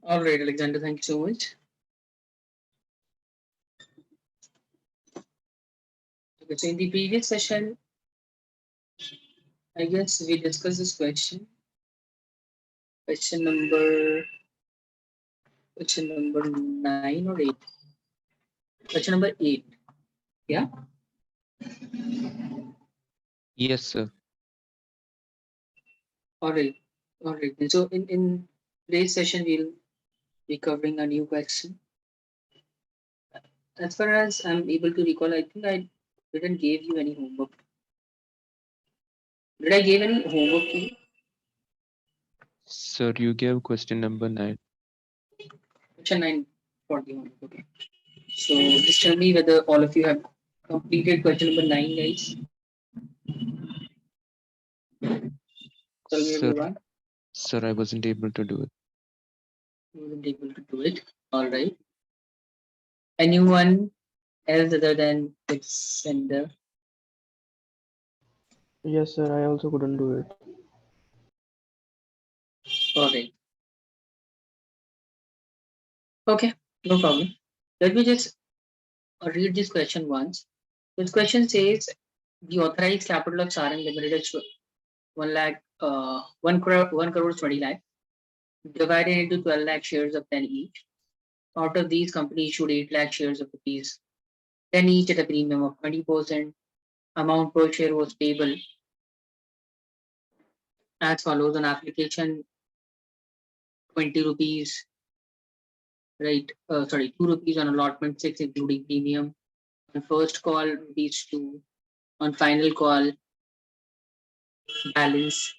All right, Alexander, thank you so much. Okay, so in the previous session, I guess we discussed this question. Question number question number 9 or 8. Question number 8. Yeah. Yes, sir. All right. All right. And so in today's session, we'll be covering a new question. As far as I'm able to recall, I think I didn't give you any homework. Did I give any homework to you? Sir, you gave question number 9. Question 9 for the homework. Okay. So just tell me whether all of you have completed question number 9, guys. Tell me Sir, everyone. sir, I wasn't able to do it. You weren't able to do it. All right. Anyone else other than its sender? Yes, sir. I also couldn't do it. All right. Okay. No problem. Let me just read this question once. This question says the authorized capital of Sarang Limited is 1 lakh, 1 crore 20 lakh, divided into 12 lakh shares of 10 each. Out of these, company issued 8 lakh shares of rupees 10 each at a premium of 20%. Amount per share was payable as follows: on application 20 rupees, right? 2 rupees on allotment 6, including premium. On first call, rupees 2. On final call, balance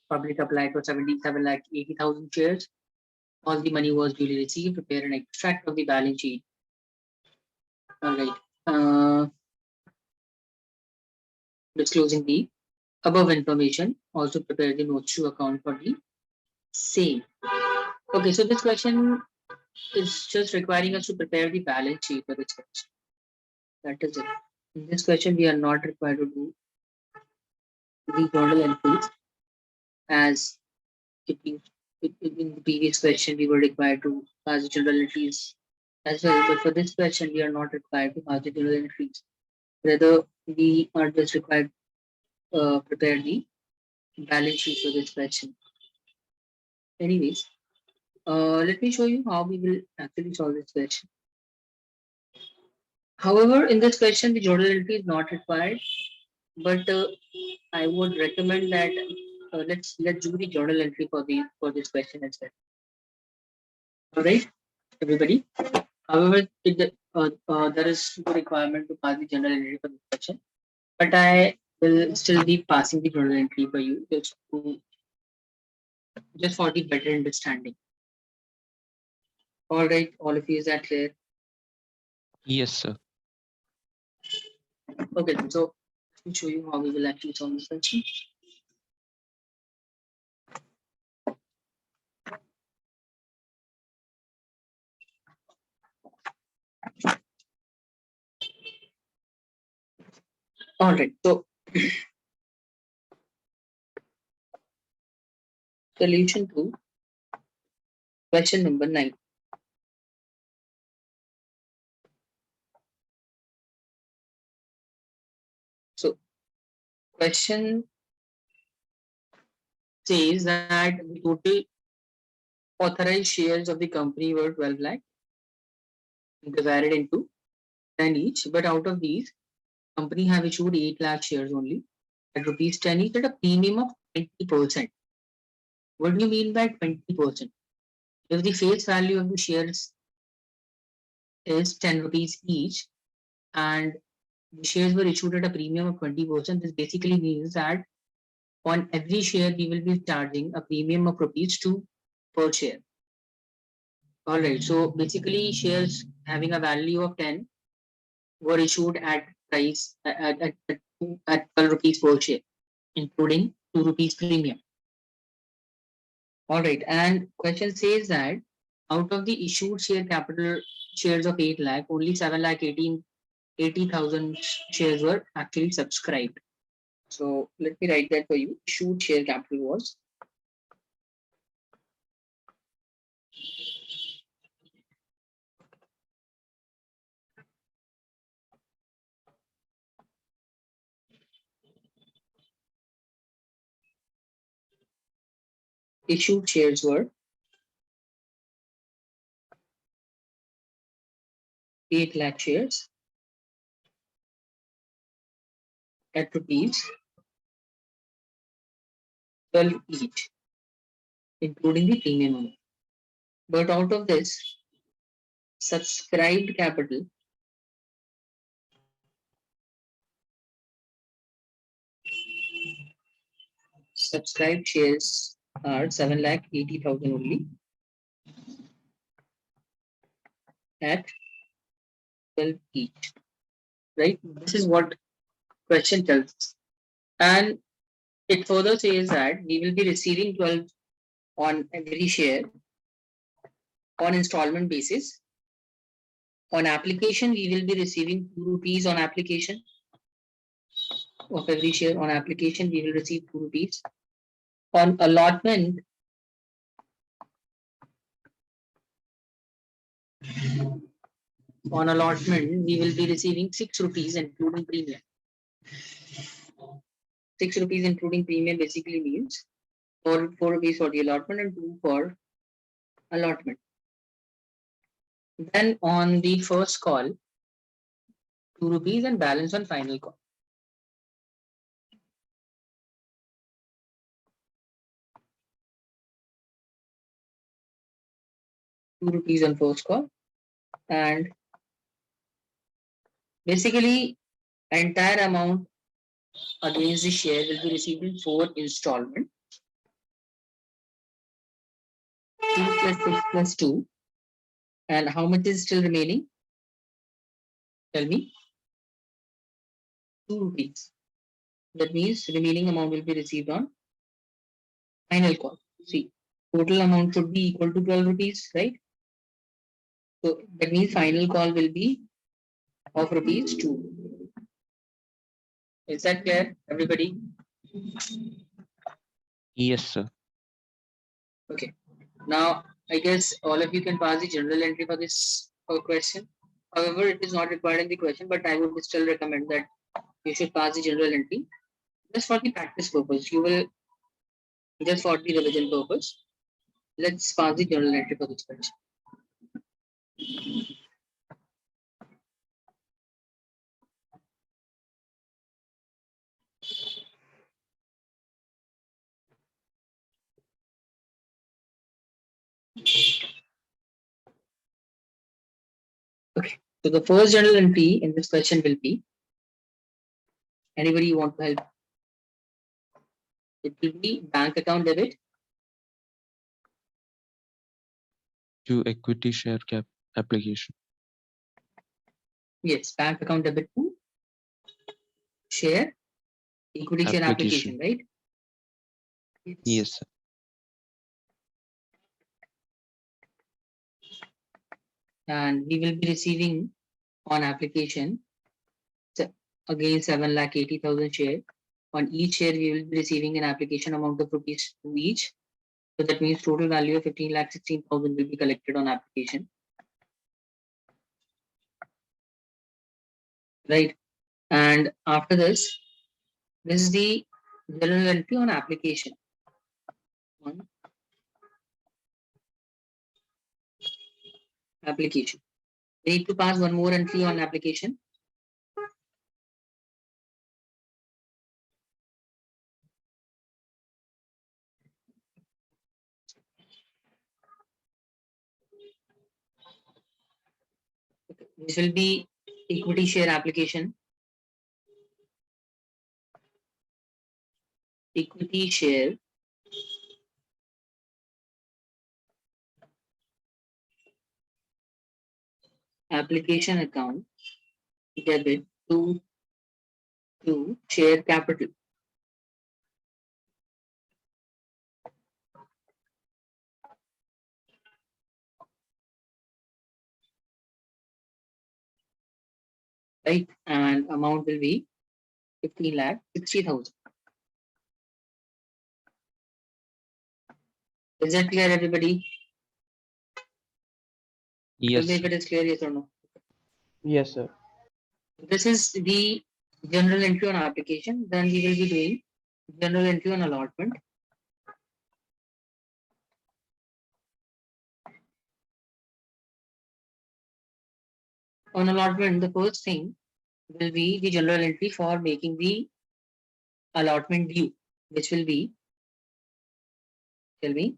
public applied for 77 lakh 80,000 shares. All the money was duly received. Prepare an extract of the balance sheet. All right. Disclosing the above information. Also prepare the notes to account for the same. Okay, so this question is just requiring us to prepare the balance sheet for this question. That is it. In this question, we are not required to do the journal entries as in the previous question we were required to pass the journal entries as well. But for this question, we are not required to pass the journal entries. Rather, we are just required to prepare the balance sheet for this question. Anyways, let me show you how we will actually solve this question. However, in this question, the journal entry is not required, but I would recommend that let's do the journal entry for this question as well. All right, everybody. However, there is no requirement to pass the journal entry for this question, but I will still be passing the journal entry for you just for the better understanding. All right, all of you, is that clear? Yes, sir. Okay, so let me show you how we will actually solve this question. All right, so solution to question number 9. So question says that the total authorized shares of the company were 12 lakh divided into 10 each, but out of these, company have issued 8 lakh shares only at rupees 10 each at a premium of 20%. What do you mean by 20%? If the face value of the shares is 10 rupees each and the shares were issued at a premium of 20%, this basically means that on every share we will be charging a premium of rupees 2 per share. All right, so basically shares having a value of 10 were issued at price at 12 rupees per share, including 2 rupees premium. All right, and question says that out of the issued share capital shares of 8 lakh, only 7 lakh 80,000 shares were actually subscribed. So let me write that for you. Issued share capital was issued shares were 8 lakh shares at rupees 12 each, including the premium amount. But out of this, subscribed capital subscribed shares are 7,80,000 only at 12 each. Right? This is what question tells us. And it further says that we will be receiving 12 on every share on installment basis. On application, we will be receiving 2 rupees on application of every share. On application, we will receive 2 rupees. On allotment, we will be receiving 6 rupees including premium. 6 rupees including premium basically means 4 rupees for the allotment and 2 for allotment. Then on the first call, 2 rupees and balance on final call. ₹2 on first call, and basically entire amount against the share will be received in 4 installment. 2 plus 6 plus 2. And how much is still remaining? Tell me. 2 rupees. That means remaining amount will be received on final call. See, total amount should be equal to 12 rupees, right? So that means final call will be of rupees 2. Is that clear, everybody? Yes, sir. Okay. Now, I guess all of you can pass the general entry for this question. However, it is not required in the question, but I would still recommend that you should pass the general entry just for the practice purpose. You will just for the revision purpose. Let's pass the general entry for this question. Okay. So the first general entry in this question will be, anybody you want to help? It will be bank account debit To equity share cap application. Yes, bank account debit to share equity share application, right? Yes, sir. And we will be receiving on application again 7,80,000 share. On each share, we will be receiving an application amount of rupees 2 each. So that means total value of 15,16,000 will be collected on application. Right. And after this is the general entry on application. On application. We need to pass one more entry on application. This will be equity share application. Equity share application account debit to share capital. Right, and amount will be 15,60,000. Is that clear, everybody? Yes, Tell me if sir. it is clear, yes or no. Yes, sir. This is the general entry on application. Then we will be doing general entry on allotment. On allotment, the first thing will be the general entry for making the allotment due, which will be, tell me,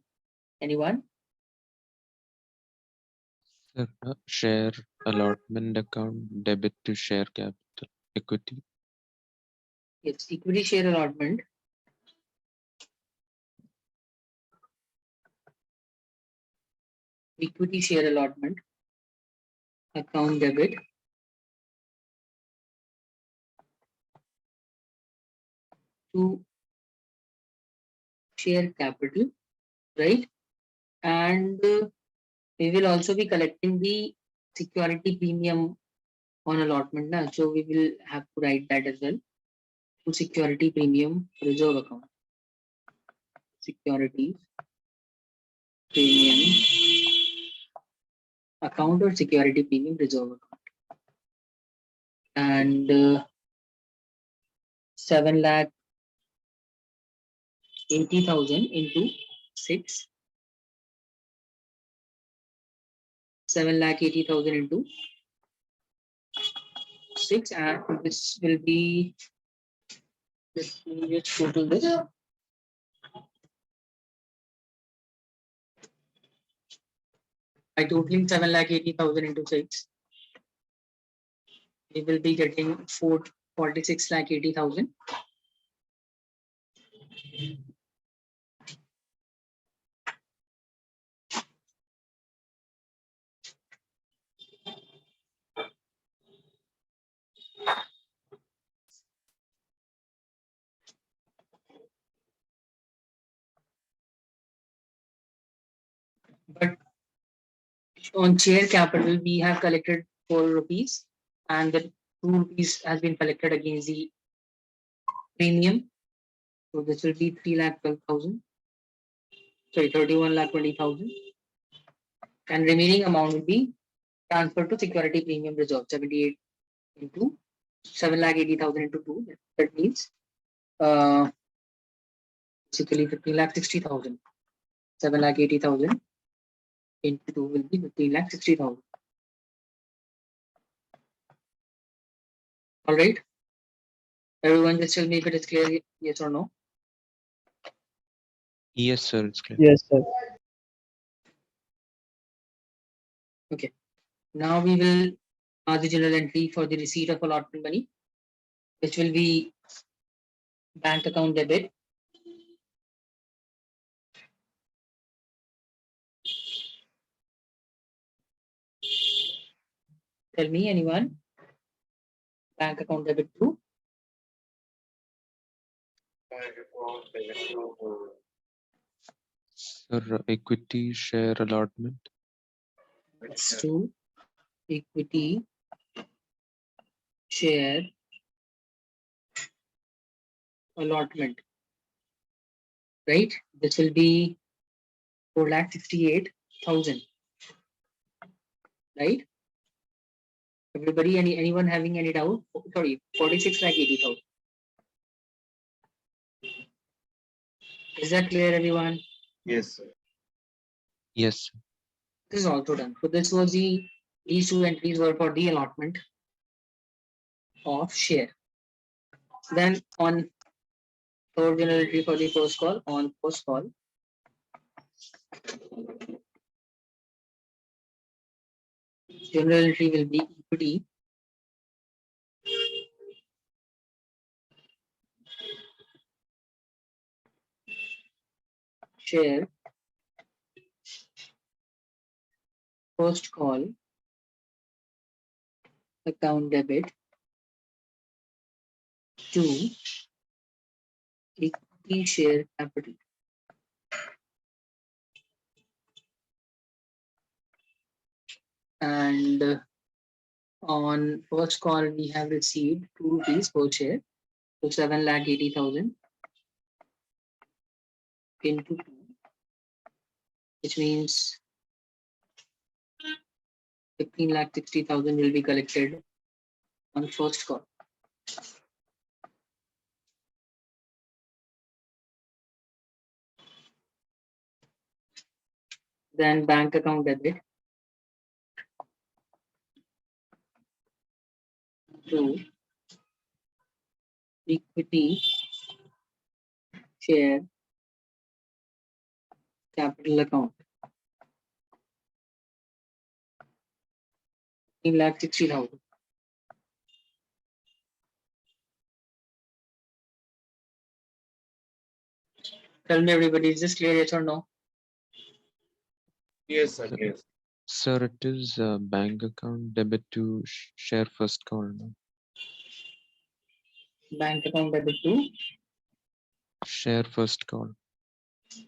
anyone? Sir, share allotment account debit to share capital equity. Yes, equity share allotment. Equity share allotment account debit to share capital, right? And we will also be collecting the security premium on allotment now. So we will have to write that as well to security premium reserve account. Security premium account or security premium reserve account. And 7,80,000 into 6. 7,80,000 into 6, and this will be, let's total this. By totaling 7,80,000 into 6, we will be getting 46,80,000. But on share capital, we have collected 4 rupees, and the 2 rupees has been collected against the premium. So this will be 3,12,000. Sorry, 31,20,000. And remaining amount will be transferred to security premium reserve, 78 into 7,80,000 into 2. That means basically 15,60,000. 7,80,000 into 2 will be 15,60,000. All right. Everyone just tell me if it is clear, yes or no. Yes, sir, it's clear. Yes, sir. Okay. Now we will the general entry for the receipt of allotment money, which will be bank account debit. Tell me, anyone? Bank account debit to Sir, equity share allotment. to equity share allotment, right? This will be 4,68,000, right? Everybody, anyone having any doubt? Sorry, 46,80,000. Is that clear, everyone? Yes, sir. Yes, sir. This is also done. So this was these 2 entries were for the allotment of share. Then on third general entry for the first call, on first call, general entry will be equity share first call account debit to equity share capital. And on first call, we have received 2 rupees per share, so 7,80,000 into 2, which means 15,60,000 will be collected on first call. Then bank account debit to equity share capital account. 3,60,000. Tell me everybody, is this clear, yes or no? Yes, sir. Sir, Yes. sir, it is bank account debit to share first call. No? Bank account debit to, Share first call.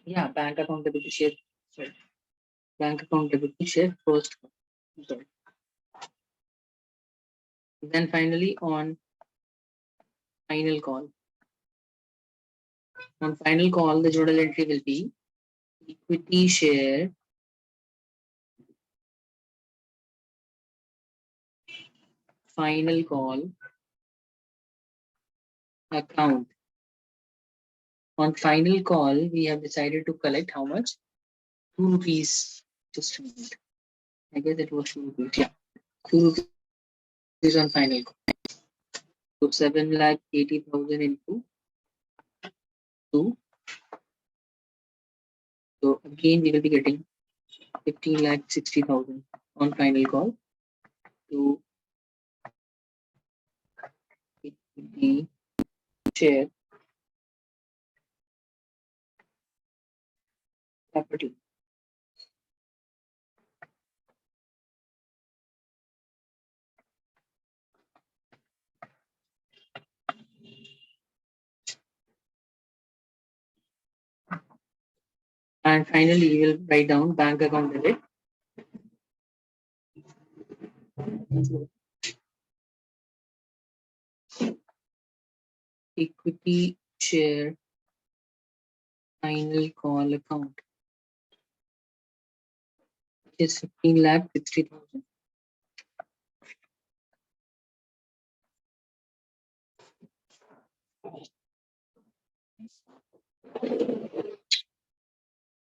yeah, bank account debit to share, sorry, bank account debit to share first. Sorry. Then finally on final call. On final call, the journal entry will be equity share final call account. On final call, we have decided to collect how much? 2 rupees. Just a minute. I guess it was 2 rupees. Yeah, 2 rupees on final call. So 7,80,000 into 2. So again, we will be getting 15,60,000 on final call to the share capital. And finally, we will write down bank account debit. Equity share final call account is 15,60,000.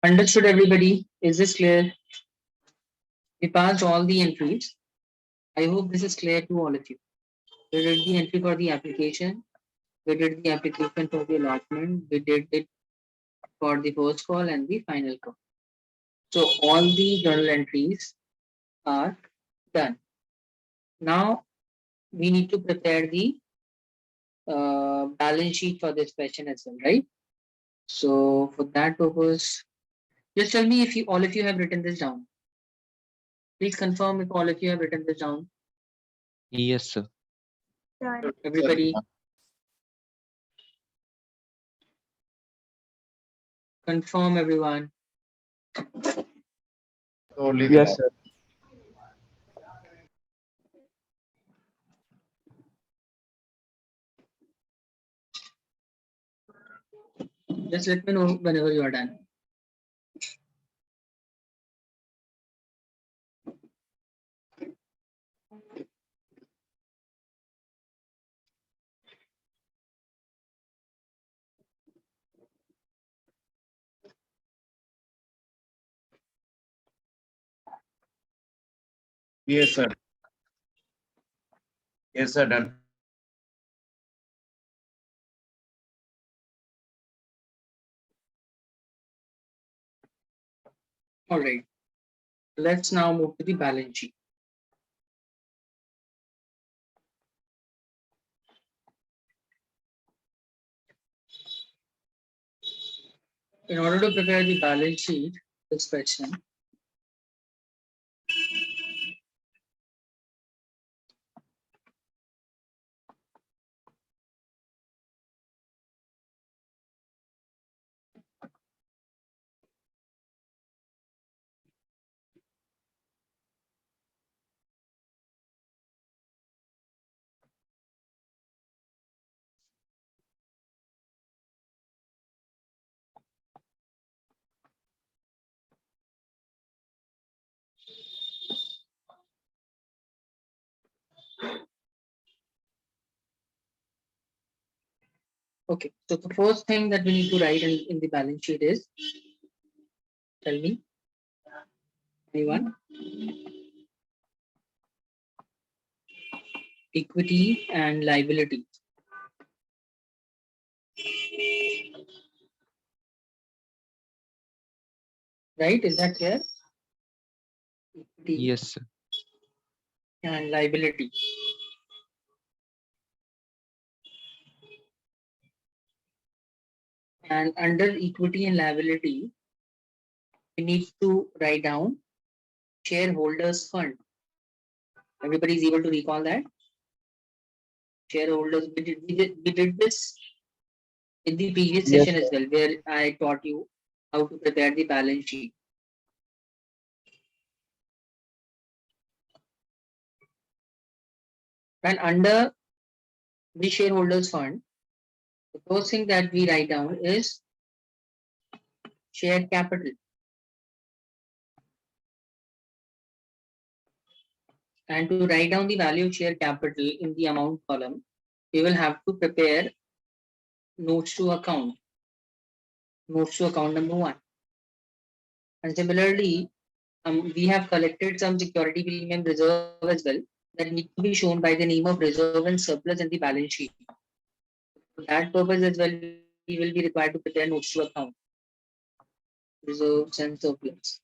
Understood, everybody? Is this clear? We passed all the entries. I hope this is clear to all of you. We did the entry for the application. We did the application for the allotment. We did it for the first call and the final call. So all the journal entries are done. Now we need to prepare the balance sheet for this question as well, right? So for that purpose, just tell me if you all of you have written this down. Please confirm if all of you have written this down. Yes, sir. Everybody, confirm everyone. Totally Yes, clear. sir. Just let me know whenever you are done. Yes, sir. Yes, sir. Done. All right. Let's now move to the balance sheet. In order to prepare the balance sheet, this question, okay. So the first thing that we need to write in the balance sheet is, tell me, anyone? equity and liability. Right? Is that clear? Equity Yes, sir. and liability. And under equity and liability, we need to write down shareholders fund. Everybody is able to recall that? Shareholders, we did this in the previous Yes, session as well, where I taught you how to prepare the balance sheet. And under the shareholders fund, the first thing that we write down is share capital. And to write down the value of share capital in the amount column, we will have to prepare notes to account number 1. And similarly, we have collected some security premium reserve as well that need to be shown by the name of reserve and surplus in the balance sheet. For that purpose as well, we will be required to prepare notes to account, reserves and surplus.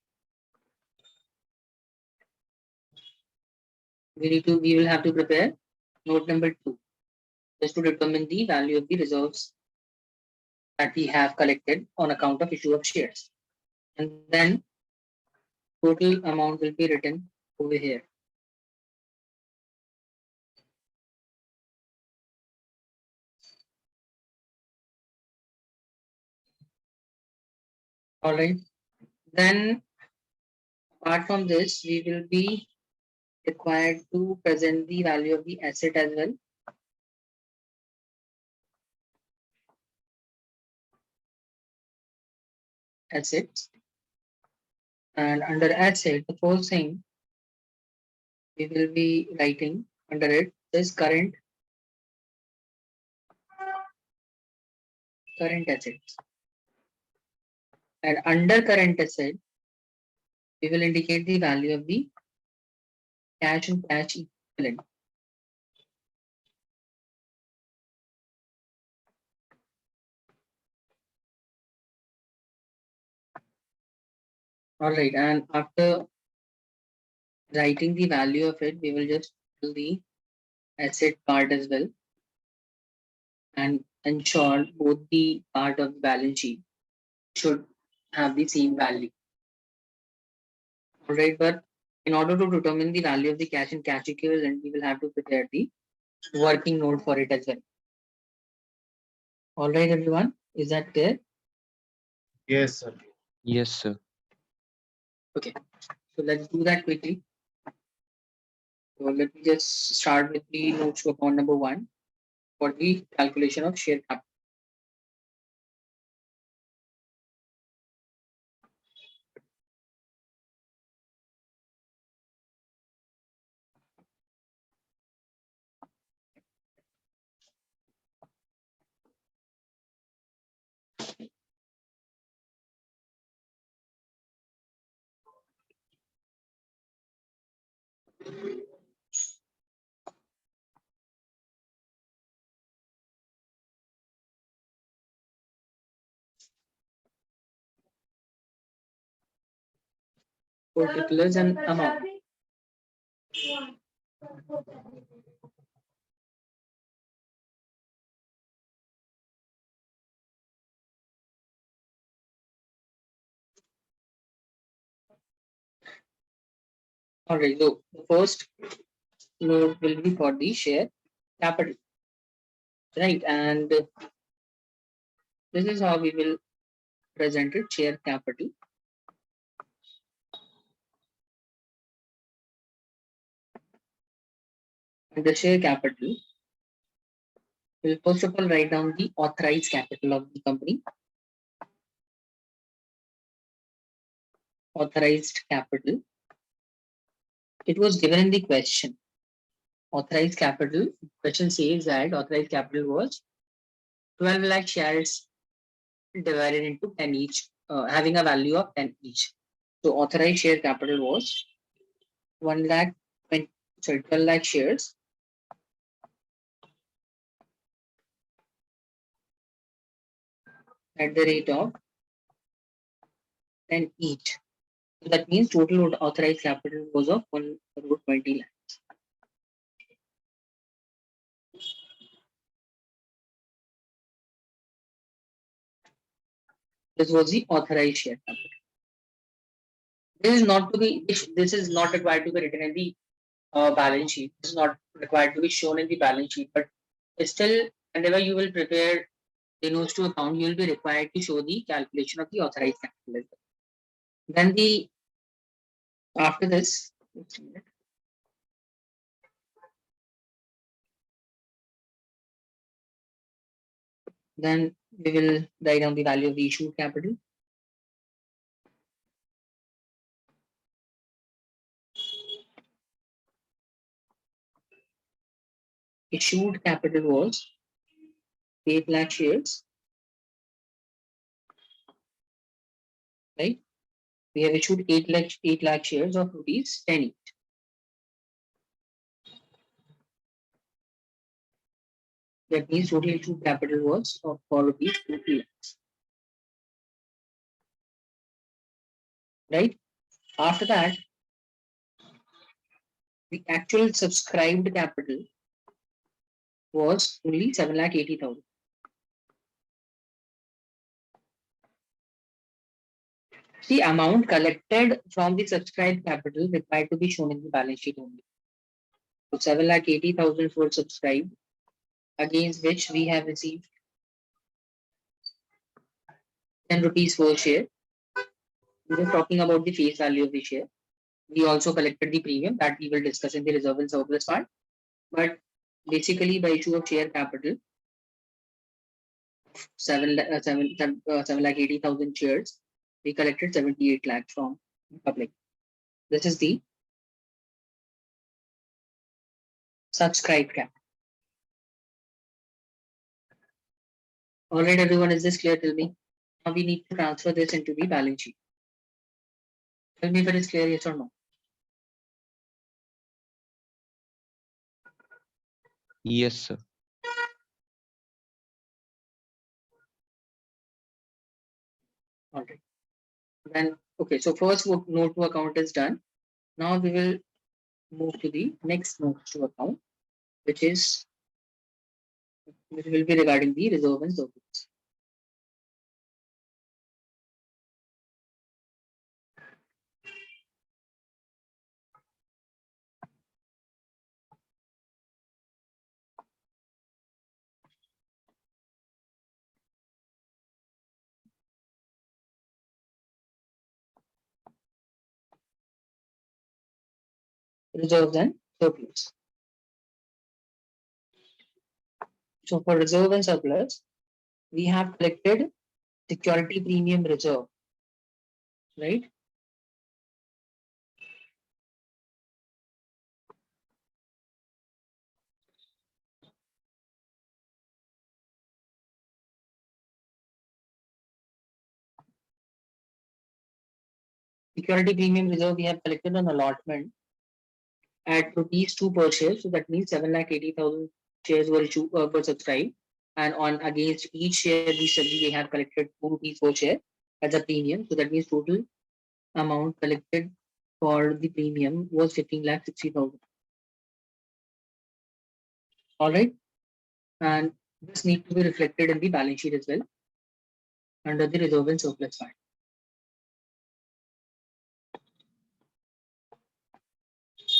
We will have to prepare note number 2 just to determine the value of the reserves that we have collected on account of issue of shares. And then total amount will be written over here. All right. Then apart from this, we will be required to present the value of the asset as well. Assets. And under asset, the first thing we will be writing under it is current assets. And under current asset, we will indicate the value of the cash and cash equivalent. All right. And after writing the value of it, we will just do the asset part as well and ensure both the part of the balance sheet should have the same value. All right, but in order to determine the value of the cash and cash equivalent, we will have to prepare the working note for it as well. All right, everyone, is that clear? Yes, sir. Yes, sir. Okay, so let's do that quickly. So let me just start with the notes to account number 1 for the calculation of share capital. Particulars and amount. All right, so the first note will be for the share capital, right? And this is how we will present it: share capital. And the share capital will first of all write down the authorized capital of the company. Authorized capital. It was given in the question. Authorized capital. Question says that authorized capital was 12 lakh shares divided into 10 each, having a value of 10 each. So authorized share capital was 1 lakh 12 lakh shares at the rate of 10 each. So that means total authorized capital was of 1 crore 20 lakhs. This was the authorized share capital. This is not required to be written in the balance sheet. This is not required to be shown in the balance sheet, but still, whenever you will prepare the notes to account, you will be required to show the calculation of the authorized capital. Then after this, then we will write down the value of the issued capital. Issued capital was 8 lakh shares, right? We have issued 8 lakh shares of rupees 10 each. That means total issued capital was of for rupees 20 lakhs. Right? After that, the actual subscribed capital was only 7,80,000. The amount collected from the subscribed capital required to be shown in the balance sheet only. So 7,80,000 were subscribed, against which we have received 10 rupees per share. We are talking about the face value of the share. We also collected the premium that we will discuss in the reserve and surplus part. But basically, by issue of share capital, 7,80,000 shares, we collected 78 lakhs from the public. This is the subscribed cap. All right, everyone, is this clear? Tell me. Now we need to transfer this into the balance sheet. Tell me if it is clear, yes or no. Yes, sir. All right. Then, okay, so first note to account is done. Now we will move to the next note to account, which will be regarding the reserve and surplus. Reserves and surplus. So for reserve and surplus, we have collected security premium reserve, right? Security premium reserve we have collected an allotment at rupees 2 per share. So that means 7,80,000 shares were subscribed. And on against each share we have collected 2 rupees per share as a premium. So that means total amount collected for the premium was 15,60,000. All right. And this needs to be reflected in the balance sheet as well under the reserve and surplus fund.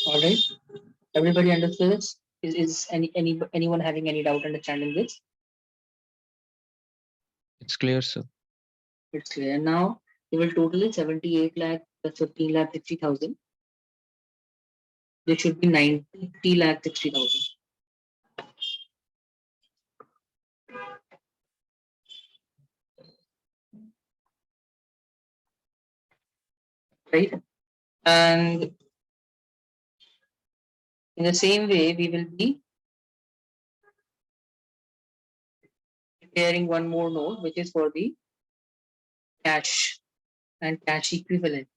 All right. Everybody understood this? Is anyone having any doubt understanding this? It's clear, sir. It's clear. Now we will total it 78 lakh plus 15,60,000. This should be 90 lakh 60,000. Right? And in the same way, we will be preparing one more note, which is for the cash and cash equivalent.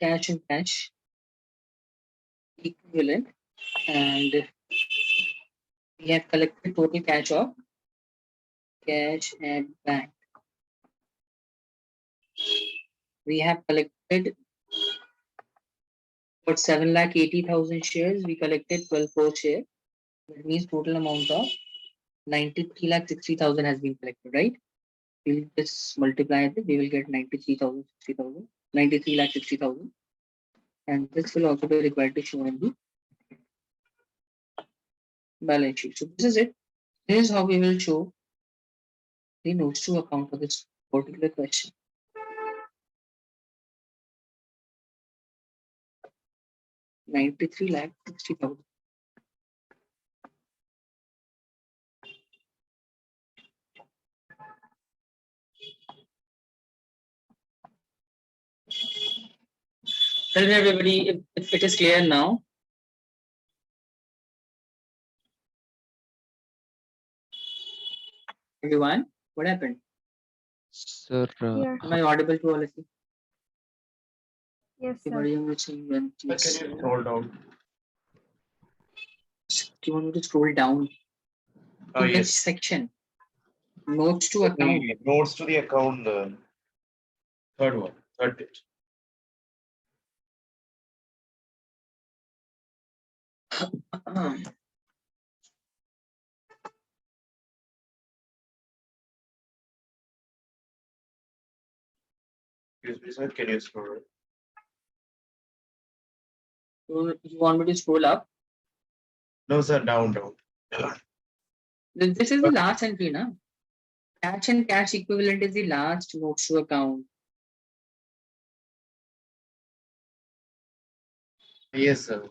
cash and cash equivalent, and we have collected total cash of cash and bank. We have collected for 7,80,000 shares. We collected 12 per share. That means total amount of 93,60,000 has been collected, right? We'll just multiply it. We will get 93,000, 60,000, 93,60,000. And this will also be required to show in the balance sheet. So this is it. This is how we will show the notes to account for this particular question. $93,60,000. Tell me everybody if it is clear now. Everyone, what happened? Sir, Yeah. Am I audible to all of you? Yes, sir. Everybody, I'm saying when Sir, can you scroll down? do you want me to scroll down to which Yes. section? Notes to account. The notes to the account. Third one. Third page. Excuse me, sir. Can you scroll? You want me to scroll up? No, sir. Down. This is the last entry, na? Cash and cash equivalent is the last notes to account. Yes, sir.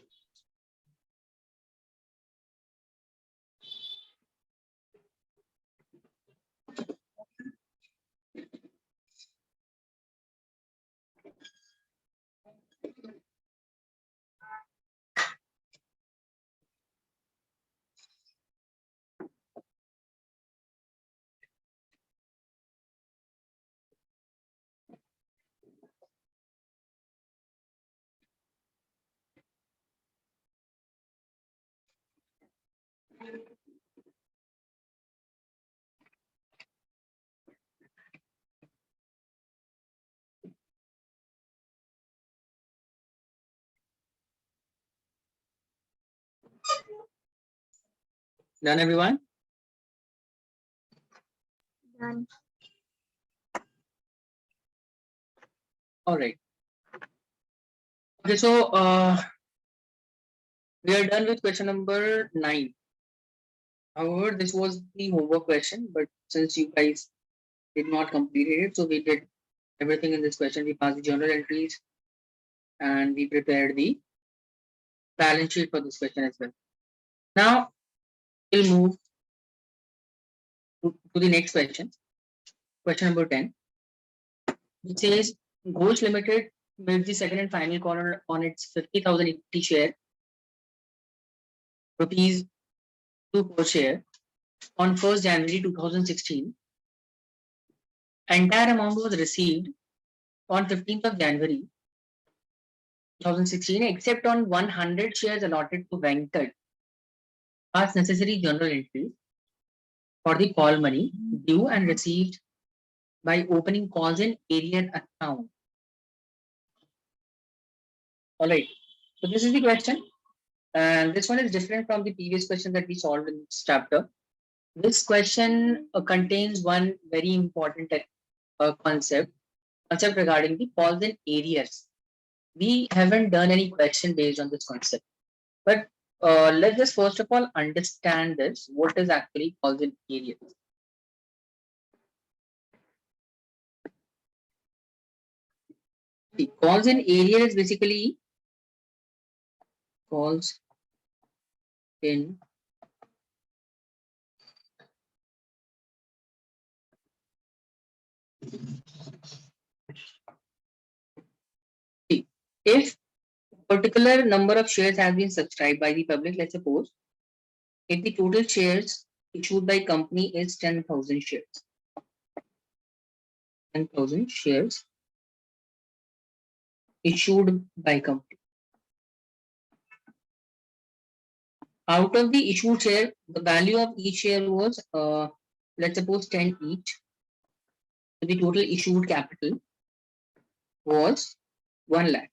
Done, everyone? Done. All right. Okay, so we are done with question number 9. However, this was the homework question, but since you guys did not complete it, so we did everything in this question. We passed the journal entries and we prepared the balance sheet for this question as well. Now we'll move to the next question. Question number 10. It says Ghost Limited made the second and final call on its 50,000 equity share, rupees 2 per share, on 1st January 2016. Entire amount was received on 15th of January 2016, except on 100 shares allotted to Venkat as necessary journal entries for the call money due and received by opening calls in area account. All right. So this is the question. And this one is different from the previous question that we solved in this chapter. This question contains one very important concept regarding the calls in areas. We haven't done any question based on this concept, but let's just first of all understand this. What is actually calls in areas? The calls in area is basically calls in if a particular number of shares has been subscribed by the public. Let's suppose if the total shares issued by company is 10,000 shares. 10,000 shares. issued by company. Out of the issued share, the value of each share was, let's suppose 10 each. So the total issued capital was 1 lakh,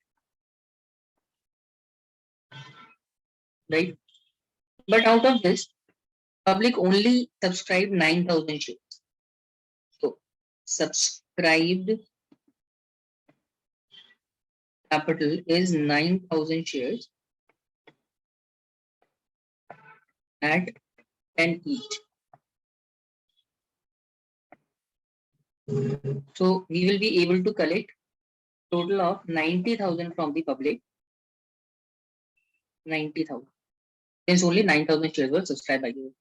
right? But out of this, public only subscribed 9,000 shares. So subscribed capital is 9,000 shares at 10 each. So we will be able to collect total of 90,000 from the public. 90,000. Since only 9,000 shares were subscribed by you.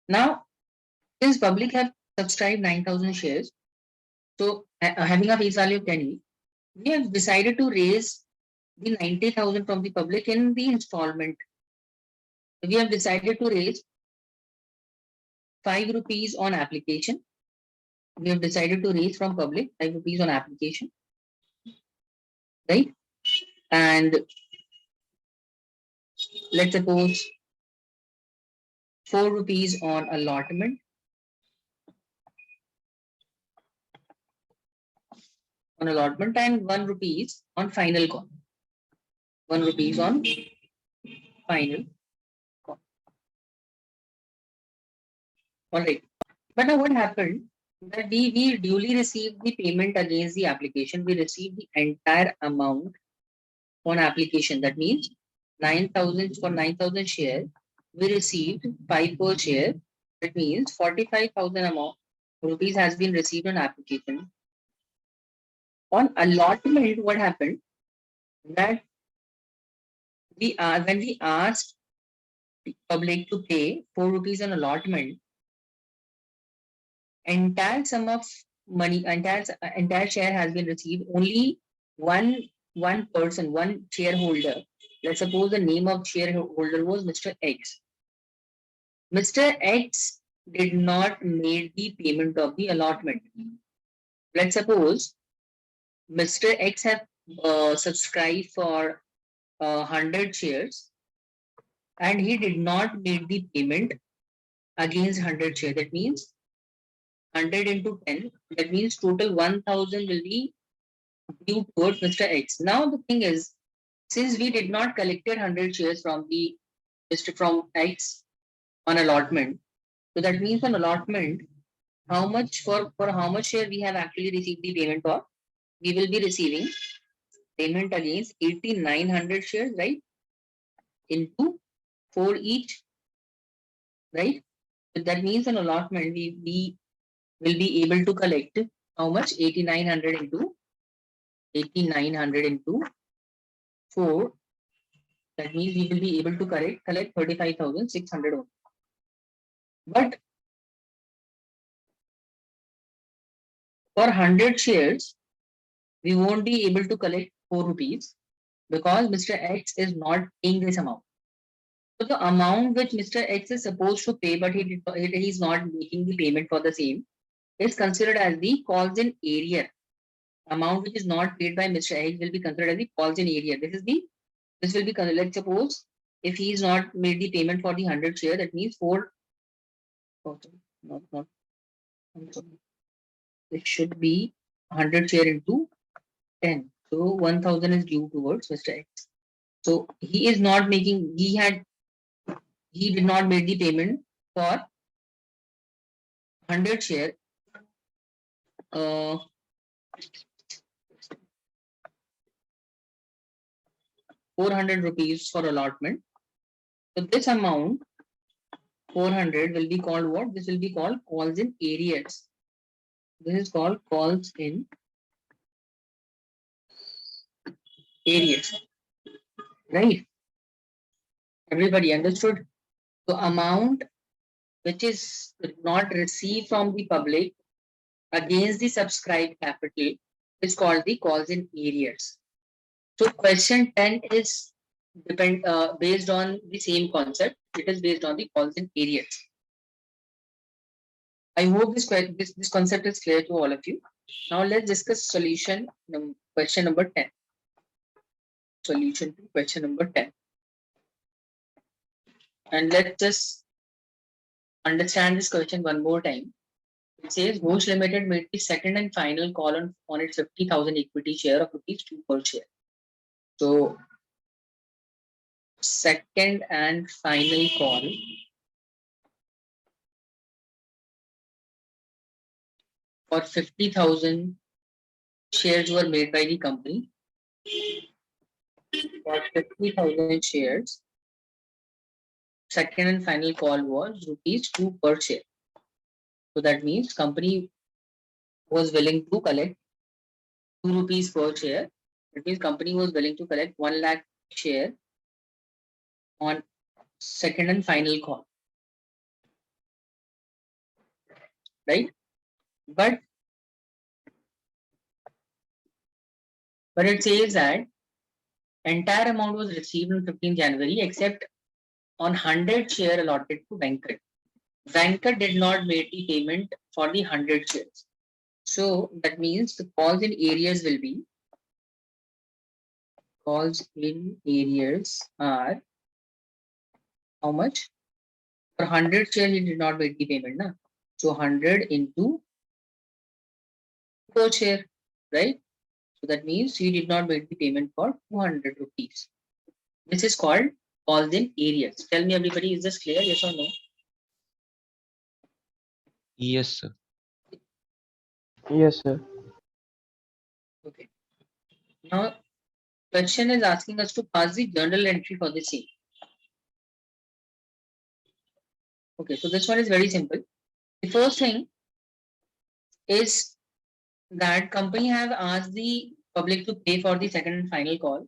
Now, since public have subscribed 9,000 shares, so having a face value of 10 each, we have decided to raise the 90,000 from the public in the installment. We have decided to raise 5 rupees on application. We have decided to raise from public 5 rupees on application, right? And let's suppose 4 rupees on allotment, and 1 rupees on final call. 1 rupees on final call. All right. But now what happened? That we duly received the payment against the application. We received the entire amount on application. That means 9,000 for 9,000 shares. We received 5 per share. That means 45,000 amount rupees has been received on application. On allotment, what happened? That when we asked the public to pay 4 rupees on allotment, entire sum of money, entire share has been received. Only one person, one shareholder. Let's suppose the name of shareholder was Mr. X. Mr. X did not make the payment of the allotment. Let's suppose Mr. X have subscribed for 100 shares and he did not make the payment against 100 shares. That means 100 into 10. That means total 1,000 will be due towards Mr. X. Now the thing is, since we did not collected 100 shares from from X on allotment, so that means on allotment, how much for how much share we have actually received the payment for? We will be receiving payment against 8,900 shares, right? Into 4 each, right? So that means on allotment, we will be able to collect how much? 8,900 into 4. That means we will be able to collect 35,600 only. But for 100 shares, we won't be able to collect 4 rupees because Mr. X is not paying this amount. So the amount which Mr. X is supposed to pay, but he is not making the payment for the same, is considered as the calls in area. Amount which is not paid by Mr. X will be considered as the calls in area. This will be, let's suppose if he is not made the payment for the 100 share, that means 4. Oh, not. It should be 100 share into 10. So 1,000 is due towards Mr. X. So he is not making. He did not make the payment for 100 share. 400 rupees for allotment. So this amount 400 will be called what? This will be called calls in arrears. This is called calls in arrears. Right? Everybody understood? So amount which is not received from the public against the subscribed capital is called the calls in arrears. So question 10 is based on the same concept. It is based on the calls in arrears. I hope this concept is clear to all of you. Now let's discuss solution question number 10. solution to question number 10. And let's just understand this question one more time. It says Ghosh Limited made the second and final call on its 50,000 equity share of rupees 2 per share. So, second and final call for 50,000 shares were made by the company. For 50,000 shares, second and final call was rupees 2 per share. So that means company was willing to collect 2 rupees per share. That means company was willing to collect 1 lakh share on second and final call. Right? But it says that entire amount was received on 15 January except on 100 share allotted to Venkat. Venkat did not make the payment for the 100 shares. So that means the calls in areas will be are how much? For 100 shares, he did not make the payment. Na? So 100 into per share, right? So that means he did not make the payment for 200 rupees. This is called calls in areas. Tell me everybody, is this clear? Yes or no? Yes, sir. Yes, sir. Okay. Now, question is asking us to pass the journal entry for the same. Okay, so this one is very simple. The first thing is that company have asked the public to pay for the second and final call.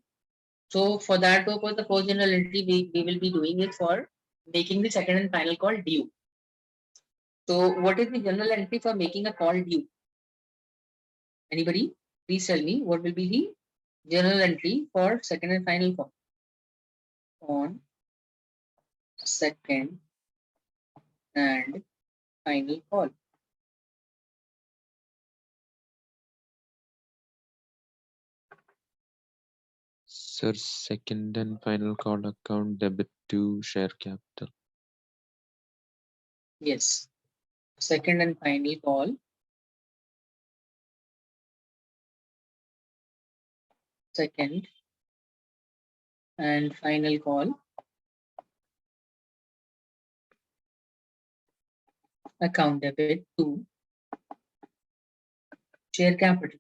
So for that purpose, the first journal entry we will be doing it for making the second and final call due. So what is the journal entry for making a call due? Anybody? Please tell me what will be the journal entry for second and final call on second and final call. Sir, second and final call account debit to share capital. Yes. Second and final call. Second and final call. Account debit to share capital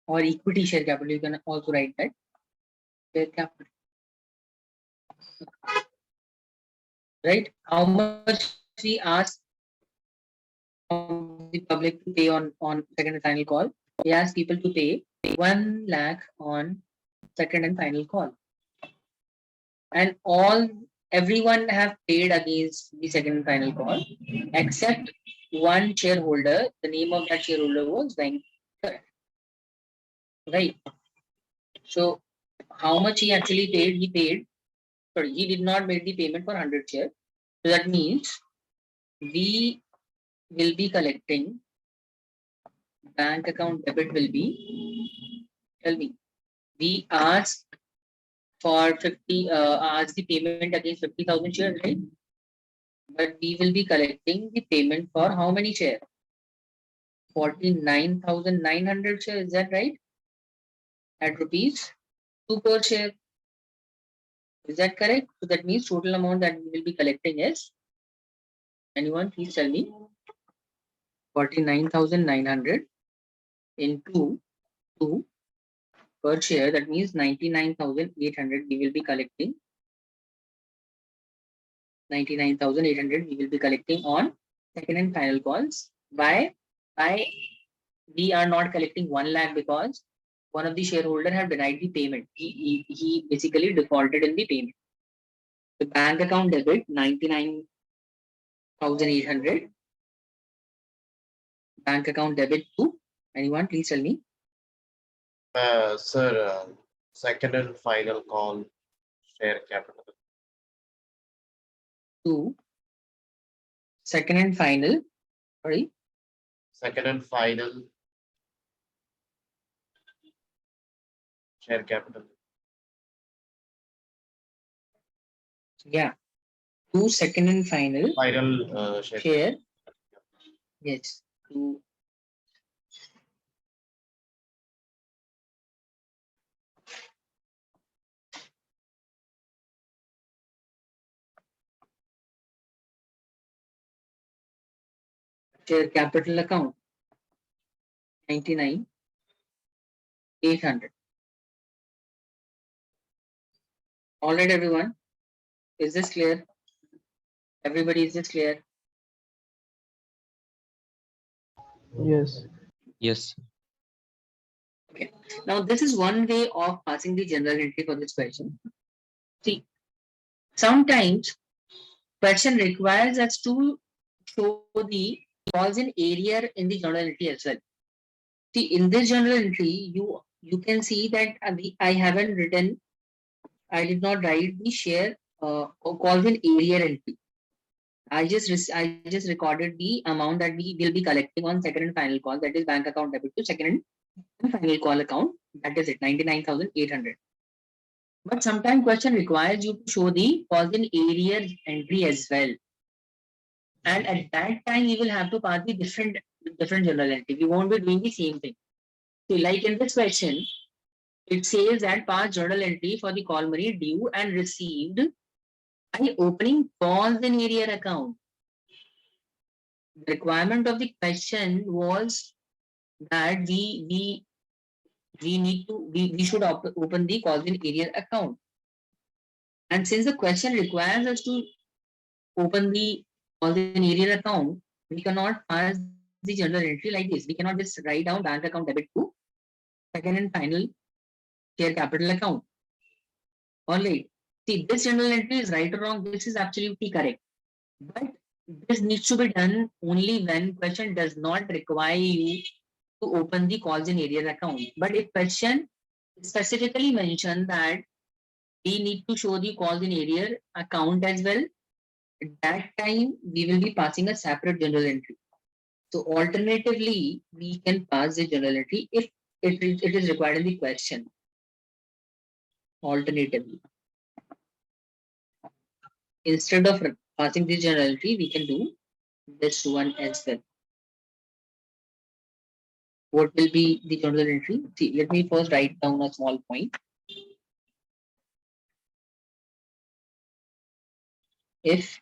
or equity share capital. You can also write that share capital. Right? How much we ask the public to pay on second and final call? We ask people to pay 1 lakh on second and final call. And everyone have paid against the second and final call except one shareholder. The name of that shareholder was Venkat. Right. So how much he actually paid? He did not make the payment for 100 shares. So that means we will be collecting bank account debit will be, tell me, we asked for 50, asked the payment against 50,000 shares, right? But we will be collecting the payment for how many shares? 49,900 shares, is that right? At rupees 2 per share. Is that correct? So that means total amount that we will be collecting is, anyone please tell me, 49,900 into 2 per share. That means 99,800 we will be collecting. 99,800 we will be collecting on second and final calls. Why? We are not collecting 1 lakh because one of the shareholder have denied the payment. He basically defaulted in the payment. The bank account debit 99,800. Bank account debit to, anyone please tell me. Sir, second and final call share capital. To second and final, sorry, Second and final share capital. Yeah. To second and final Final share. share. Yes. To share capital account 99,800. All right, everyone. Is this clear? Everybody, is this clear? Yes. Yes. Okay. Now, this is one way of passing the general entry for this question. See, sometimes question requires us to show the cause in area in the journal entry as well. See, in this journal entry, you can see that I haven't written, I did not write the share cause in area entry. I just recorded the amount that we will be collecting on second and final call, that is bank account debit to second and final call account. That is it, 99,800. But sometimes question requires you to show the cause in area entry as well. And at that time, we will have to pass the different journal entry. We won't be doing the same thing. So, like in this question, it says that pass journal entry for the call money due and received by opening cause in area account. The requirement of the question was that we should open the cause in area account. And since the question requires us to open the cause in area account, we cannot pass the journal entry like this. We cannot just write down bank account debit to second and final share capital account. All right. See, this journal entry is right or wrong. This is absolutely correct. But this needs to be done only when question does not require you to open the calls in area account. But if question specifically mentioned that we need to show the calls in area account as well, at that time we will be passing a separate journal entry. So alternatively, we can pass the journal entry if it is required in the question. Alternatively, instead of passing this journal entry, we can do this one as well. What will be the journal entry? See, let me first write down a small point. If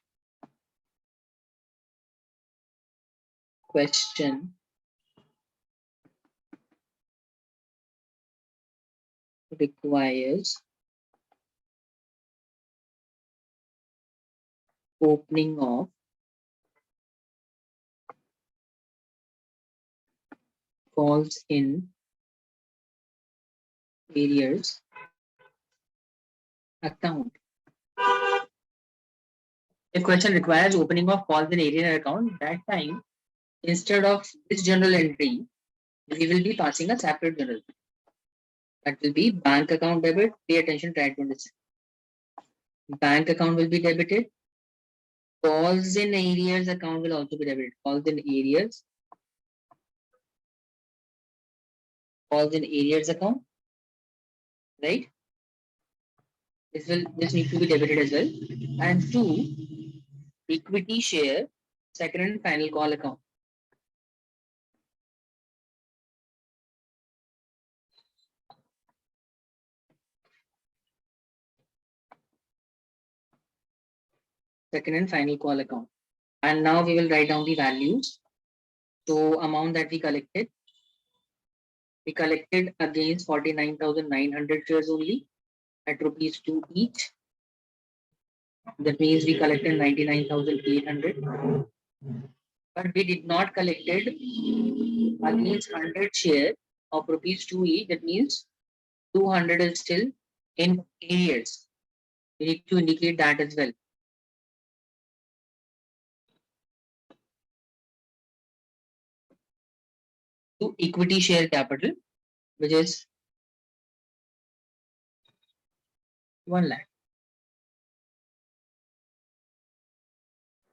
question requires opening of calls in areas account. If question requires opening of calls in area account, that time instead of this journal entry, we will be passing a separate journal. That will be bank account debit. Pay attention, try to understand. Bank account will be debited. Calls in areas account will also be debited. Calls in areas. Calls in areas account. Right? This need to be debited as well. And two, equity share, second and final call account. Second and final call account. And now we will write down the values. So amount that we collected against 49,900 shares only at rupees 2 each. That means we collected 99,800. But we did not collected against 100 share of rupees 2 each. That means 200 is still in arrears. We need to indicate that as well. To equity share capital, which is 1 lakh.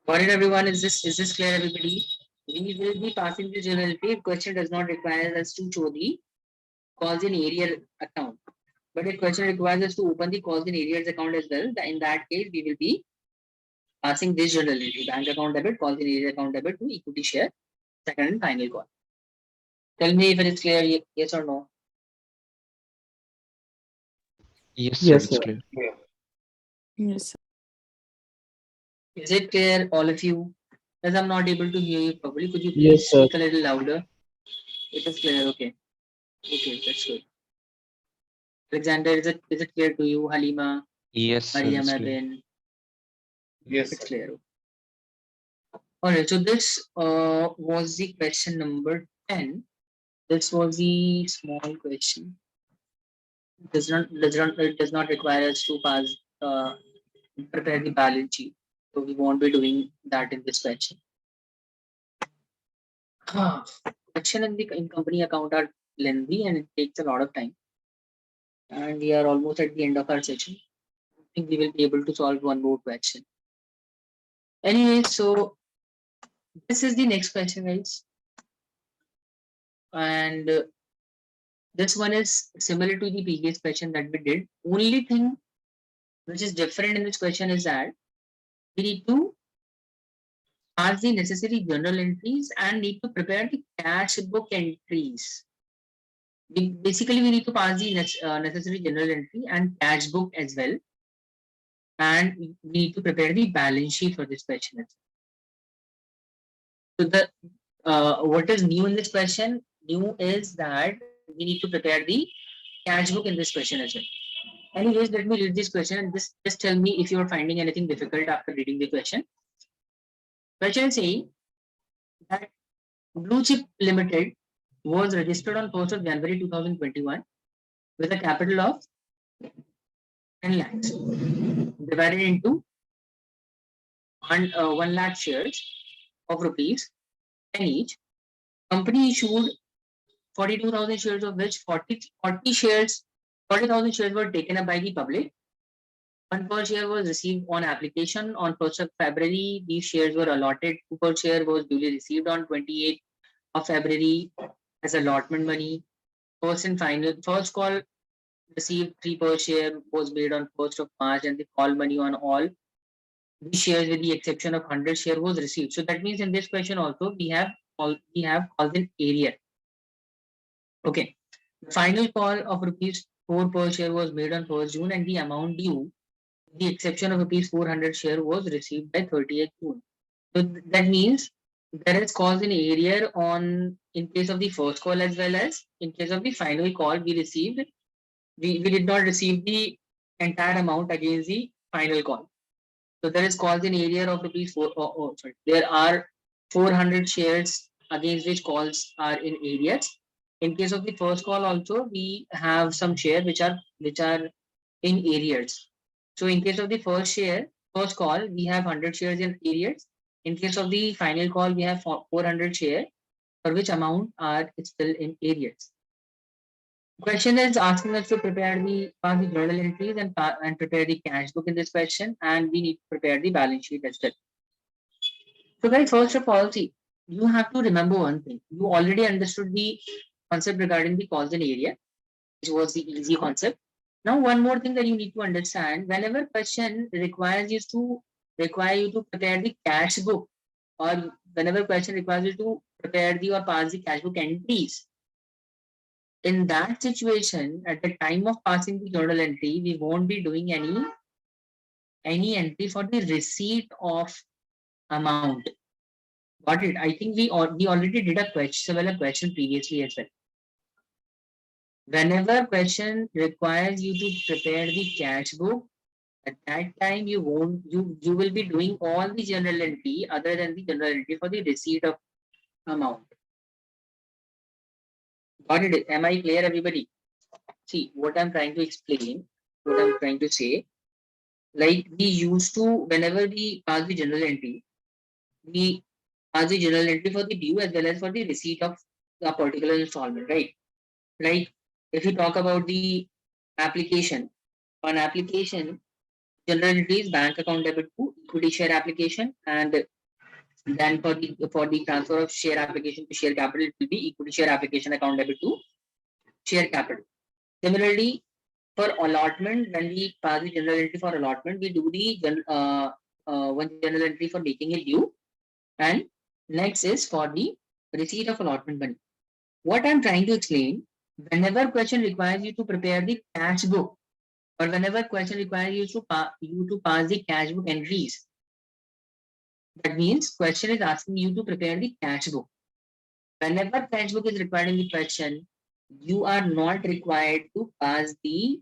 Got it, everyone? Is this clear, everybody? We will be passing the journal entry if question does not require us to show the cause in area account. But if question requires us to open the cost in arrears account as well, in that case, we will be passing this journal entry, bank account debit, cost in arrears account debit to equity share, second and final call. Tell me if it is clear, yes or no. Yes, Yes, sir, it's sir. clear. Yes. Is it clear, all of you? As I'm not able to hear you properly, could you please Yes, sir. speak a little louder? It is clear, okay. Okay, that's good. Alexander, is it clear to you? Halima, Yes, sir, Mariam, it's clear. Abin, Yes, it's sir. clear. Alright, so this was the question number 10. This was the small question. It does not require us to pass prepare the balance sheet. So we won't be doing that in this question. Question in company account are lengthy and it takes a lot of time. And we are almost at the end of our session. I think we will be able to solve one more question. Anyway, so this is the next question, guys. And this one is similar to the previous question that we did. Only thing which is different in this question is that we need to pass the necessary journal entries and need to prepare the cash book entries. Basically, we need to pass the necessary journal entry and cash book as well. And we need to prepare the balance sheet for this question. So the what is new in this question? New is that we need to prepare the cash book in this question as well. Anyways, let me read this question and just tell me if you are finding anything difficult after reading the question. Question saying that Blue Chip Limited was registered on 1st of January 2021 with a capital of 10 lakhs divided into 1 lakh shares of rupees 10 each. Company issued 42,000 shares, of which 40,000 shares were taken up by the public. 1 per share was received on application on 1st of February. These shares were allotted. 2 per share was duly received on 28th of February as allotment money. First call received 3 per share was made on 1st of March, and the call money on all these shares with the exception of 100 share was received. So that means in this question also we have calls in area. Okay. The final call of rupees 4 per share was made on 1st June and the amount due, with the exception of rupees 400 share, was received by 30th June. So that means there is calls in area on in case of the first call as well as in case of the final call we received. We did not receive the entire amount against the final call. So there is calls in area of rupees 4. Sorry. There are 400 shares against which calls are in areas. In case of the first call also, we have some share which are in areas. So in case of the first call, we have 100 shares in areas. In case of the final call, we have 400 share, for which amount are still in areas. Question is asking us to prepare the journal entries and prepare the cash book in this question, and we need to prepare the balance sheet as well. So guys, first of all, see, you have to remember one thing. You already understood the concept regarding the cost and area, which was the easy concept. Now, one more thing that you need to understand: whenever question requires you to prepare the cash book, or whenever question requires you to prepare the or pass the cash book entries, in that situation, at the time of passing the journal entry, we won't be doing any entry for the receipt of amount. Got it? I think we already did a similar question previously as well. Whenever question requires you to prepare the cash book, at that time you will be doing all the journal entry other than the journal entry for the receipt of amount. Got it? Am I clear, everybody? See, what I'm trying to explain, what I'm trying to say, like we used to, whenever we pass the journal entry, we pass the journal entry for the due as well as for the receipt of a particular installment, right? Like if you talk about the application, on application, journal entry is bank account debit to equity share application, and then for the transfer of share application to share capital, it will be equity share application account debit to share capital. Similarly, for allotment, when we pass the general entry for allotment, we do the one general entry for making it due, and next is for the receipt of allotment money. What I'm trying to explain, whenever question requires you to prepare the cash book, or whenever question requires you to pass the cash book entries, that means question is asking you to prepare the cash book. Whenever cash book is required in the question, you are not required to pass the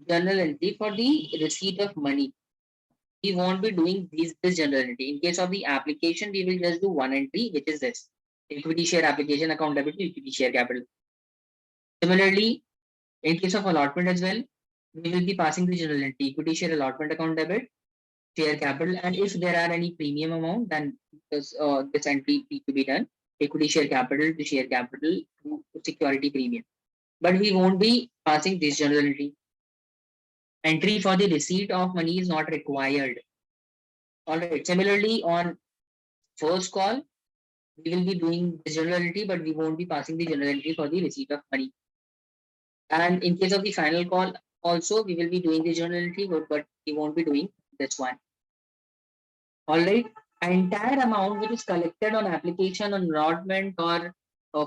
journal entry for the receipt of money. We won't be doing this journal entry. In case of the application, we will just do one entry, which is this: equity share application account debit to equity share capital. Similarly, in case of allotment as well, we will be passing the journal entry: equity share allotment account debit, share capital, and if there are any premium amount, then this entry need to be done: equity share capital to share capital to security premium. But we won't be passing this journal entry. Entry for the receipt of money is not required. All right. Similarly, on first call, we will be doing the journal entry, but we won't be passing the journal entry for the receipt of money. And in case of the final call, also we will be doing the journal entry, but we won't be doing this one. All right. Entire amount which is collected on application, on allotment, or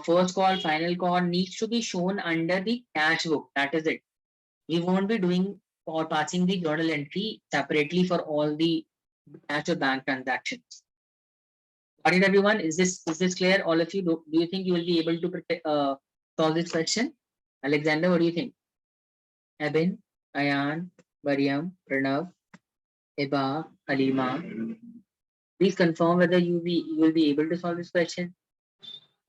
first call, final call needs to be shown under the cash book. That is it. We won't be doing or passing the journal entry separately for all the cash or bank transactions. Got it, everyone? Is this clear? All of you, do you think you will be able to solve this question? Alexander, what do you think? Ebin, Ayan, Mariam, Pranav, Eba, Halima. Please confirm whether you will be able to solve this question.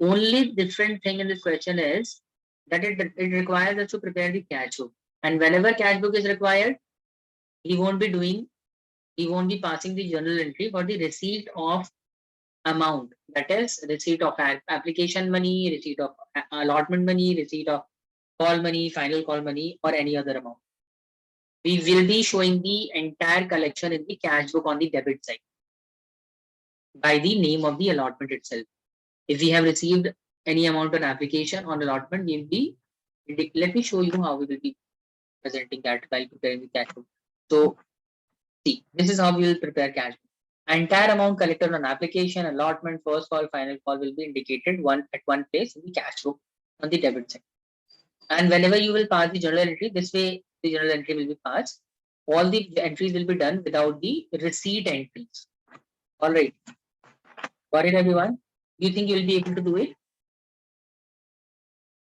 Only different thing in this question is that it requires us to prepare the cash book. And whenever cash book is required, we won't be passing the journal entry for the receipt of amount, that is receipt of application money, receipt of allotment money, receipt of call money, final call money, or any other amount. We will be showing the entire collection in the cash book on the debit side by the name of the allotment itself. If we have received any amount on application on allotment, we will be, let me show you how we will be presenting that while preparing the cash book. So see, this is how we will prepare cash book. Entire amount collected on application, allotment, first call, final call will be indicated at one place in the cash book on the debit side. And whenever you will pass the journal entry, this way the journal entry will be passed. All the entries will be done without the receipt entries. All right. Got it, everyone? Do you think you will be able to do it?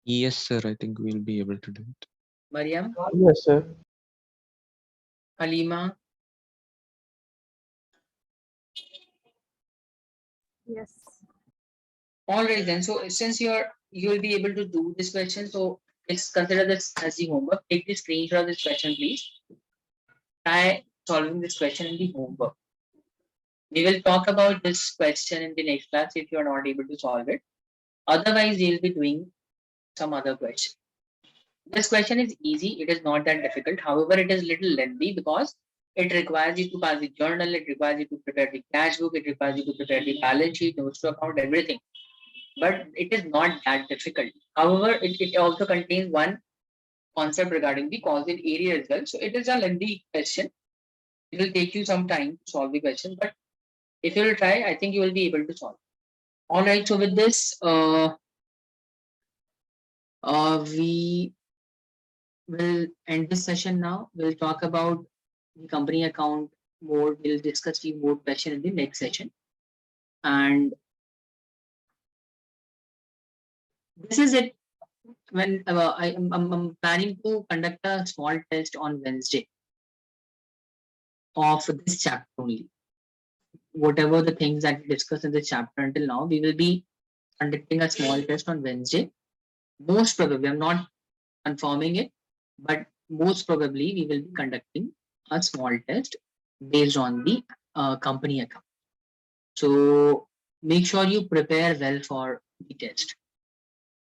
Yes, sir. I think we'll be able to do it. Mariam, Yes, sir. Halima, Yes. all right then. So since you will be able to do this question, so let's consider this as the homework. Take the screenshot of this question, please. Try solving this question in the homework. We will talk about this question in the next class if you are not able to solve it. Otherwise, we will be doing some other question. This question is easy. It is not that difficult. However, it is little lengthy because it requires you to pass the journal. It requires you to prepare the cash book. It requires you to prepare the balance sheet, notes to account, everything. But it is not that difficult. However, it also contains one concept regarding the causal area as well. So it is a lengthy question. It will take you some time to solve the question, but if you will try, I think you will be able to solve. All right. So with this, we will end this session now. We'll talk about the company account more. We'll discuss the more question in the next session. And this is it. When I'm planning to conduct a small test on Wednesday of this chapter only. Whatever the things that we discussed in this chapter until now, we will be conducting a small test on Wednesday. Most probably, I'm not confirming it, but most probably we will be conducting a small test based on the company account. So make sure you prepare well for the test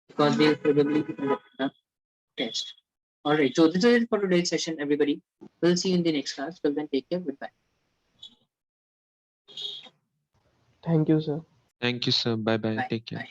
because we'll probably be conducting a test. All right. So this is it for today's session, everybody. We'll see you in the next class. Till then, take care. Goodbye. Thank you, sir. Thank you, sir. Bye bye. Bye. Take care. Bye.